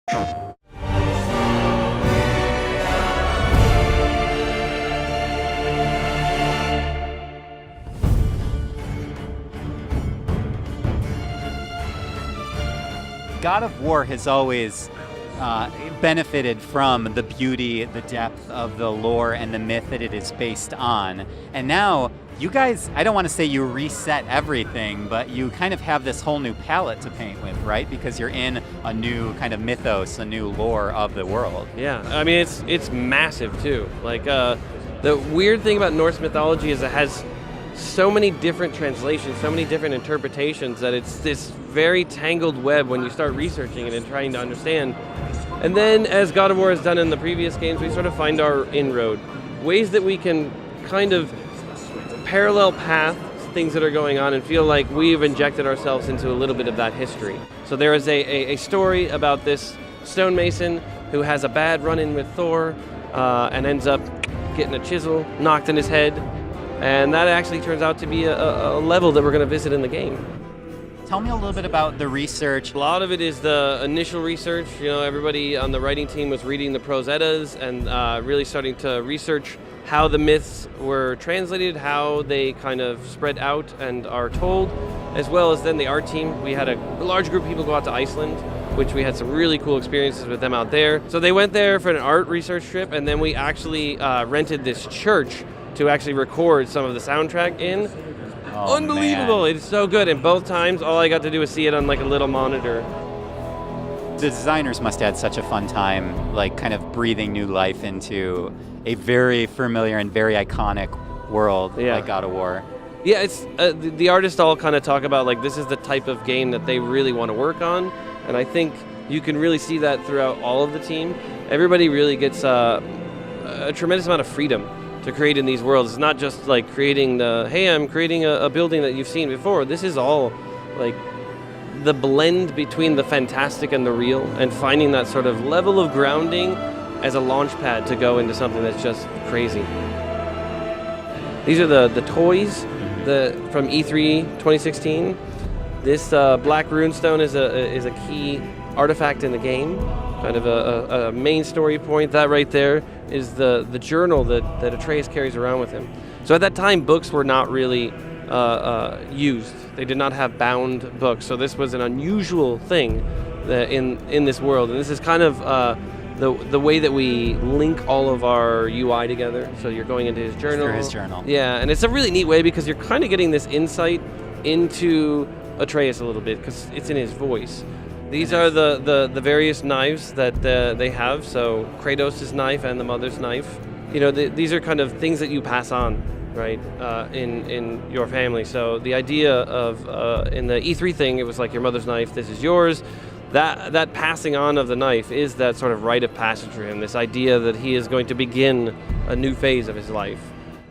God of War has always benefited from the beauty, the depth of the lore and the myth that it is based on. And now you guys, I don't want to say you reset everything, but you kind of have this whole new palette to paint with, right? Because you're in a new kind of mythos, a new lore of the world. Yeah, I mean, it's massive too. Like, the weird thing about Norse mythology is it has so many different translations, so many different interpretations, that it's this very tangled web when you start researching it and trying to understand. And then, as God of War has done in the previous games, we sort of find our inroad, ways that we can kind of parallel path things that are going on and feel like we've injected ourselves into a little bit of that history. So there is a story about this stonemason who has a bad run-in with Thor and ends up getting a chisel knocked in his head. And that actually turns out to be a level that we're going to visit in the game. Tell me a little bit about the research. A lot of it is the initial research. You know, everybody on the writing team was reading the prose Eddas and really starting to research how the myths were translated, how they kind of spread out and are told, as well as then the art team. We had a large group of people go out to Iceland, which we had some really cool experiences with them out there. So they went there for an art research trip, and then we actually rented this church to actually record some of the soundtrack in. Oh, unbelievable. Man. It's so good. And both times, all I got to do was see it on like a little monitor. The designers must have had such a fun time, like kind of breathing new life into a very familiar and very iconic world like God of War. Yeah, it's the artists all kind of talk about like this is the type of game that they really want to work on. And I think you can really see that throughout all of the team. Everybody really gets a tremendous amount of freedom to create in these worlds. It's not just like creating I'm creating a building that you've seen before. This is all like the blend between the fantastic and the real, and finding that sort of level of grounding as a launch pad to go into something that's just crazy. These are the toys from E3 2016. This black runestone is a key artifact in the game, kind of a main story point. That right there is the journal that Atreus carries around with him. So at that time, books were not really used. They did not have bound books. So this was an unusual thing in this world. And this is kind of the way that we link all of our UI together. So you're going into his journal. Through his journal. Yeah, and it's a really neat way because you're kind of getting this insight into Atreus a little bit because it's in his voice. These are the various knives that they have. So Kratos' knife and the mother's knife. You know, these are kind of things that you pass on, right, in your family. So the idea of in the E3 thing, it was like your mother's knife, this is yours. That passing on of the knife is that sort of rite of passage for him. This idea that he is going to begin a new phase of his life.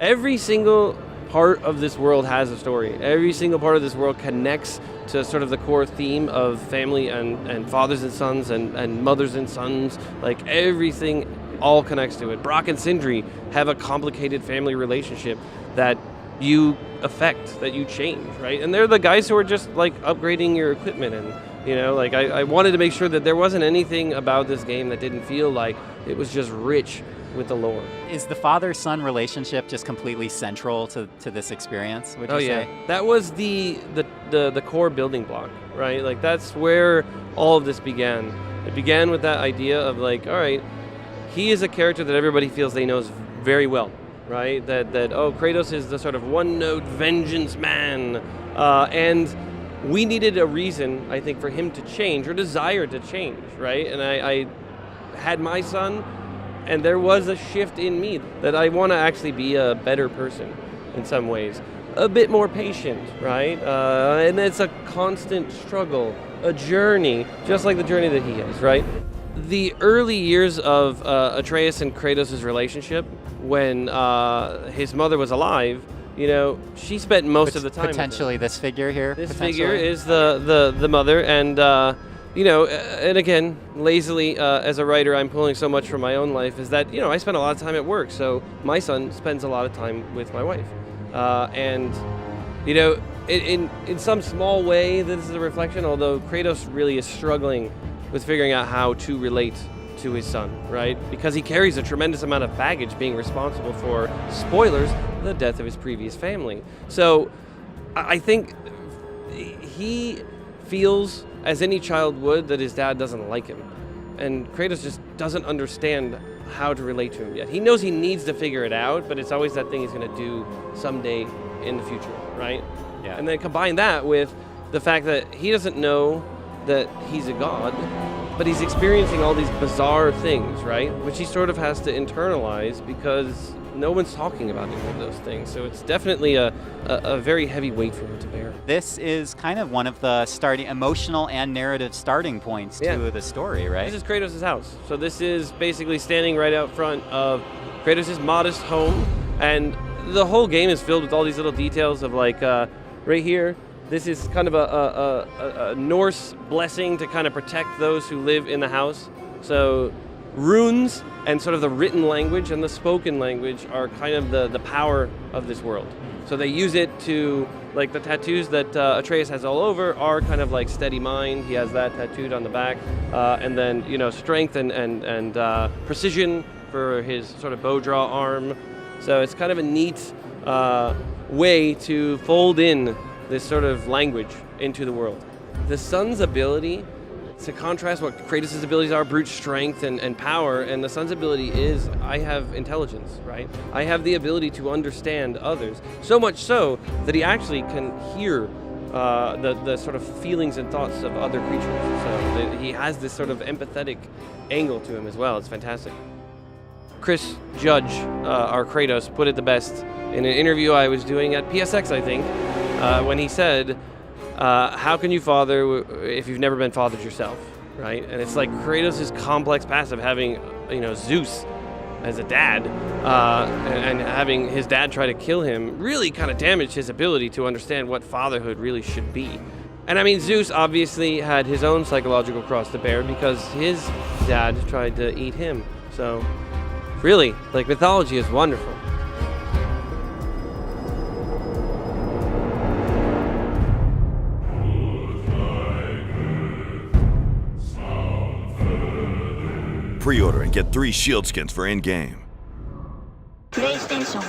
Every single part of this world has a story. Every single part of this world connects to sort of the core theme of family and fathers and sons and mothers and sons. Like everything all connects to it. Brock and Sindri have a complicated family relationship that you affect, that you change, right? And they're the guys who are just like upgrading your equipment. And you know, like I wanted to make sure that there wasn't anything about this game that didn't feel like it was just rich with the lore. Is the father-son relationship just completely central to this experience, would you say? That was the core building block, right? Like that's where all of this began. It began with that idea of like, all right, he is a character that everybody feels they knows very well, right? That Kratos is the sort of one-note vengeance man, and we needed a reason, I think, for him to change or desire to change, right? And I had my son, and there was a shift in me that I want to actually be a better person in some ways, a bit more patient, right? And it's a constant struggle, a journey, just like the journey that he is, right? The early years of Atreus and Kratos' relationship, when his mother was alive, you know, she spent most of the time potentially with this figure here. This figure is the mother, and you know, and again, lazily as a writer, I'm pulling so much from my own life. Is that, you know, I spend a lot of time at work, so my son spends a lot of time with my wife, and you know, in some small way, this is a reflection. Although Kratos really is struggling with figuring out how to relate to his son, right? Because he carries a tremendous amount of baggage being responsible for, spoilers, the death of his previous family. So I think he feels, as any child would, that his dad doesn't like him. And Kratos just doesn't understand how to relate to him yet. He knows he needs to figure it out, but it's always that thing he's going to do someday in the future, right? Yeah. And then combine that with the fact that he doesn't know that he's a god, but he's experiencing all these bizarre things, right? Which he sort of has to internalize because no one's talking about any of those things. So it's definitely a very heavy weight for him to bear. This is kind of one of the starting emotional and narrative starting points to the story, right? This is Kratos' house. So this is basically standing right out front of Kratos' modest home, and the whole game is filled with all these little details of like right here, this is kind of a Norse blessing to kind of protect those who live in the house. So runes and sort of the written language and the spoken language are kind of the power of this world. So they use it to, like the tattoos that Atreus has all over are kind of like steady mind. He has that tattooed on the back. And then, you know, strength and precision for his sort of bow draw arm. So it's kind of a neat way to fold in this sort of language into the world. The son's ability, to contrast what Kratos' abilities are, brute strength and power, and the son's ability is, I have intelligence, right? I have the ability to understand others, so much so that he actually can hear the sort of feelings and thoughts of other creatures. So he has this sort of empathetic angle to him as well. It's fantastic. Chris Judge, our Kratos, put it the best in an interview I was doing at PSX, I think, when he said, how can you father if you've never been fathered yourself, right? And it's like Kratos' complex past of having, you know, Zeus as a dad, and having his dad try to kill him really kind of damaged his ability to understand what fatherhood really should be. And I mean, Zeus obviously had his own psychological cross to bear because his dad tried to eat him. So really, like, mythology is wonderful. Pre-order and get 3 shield skins for in-game. PlayStation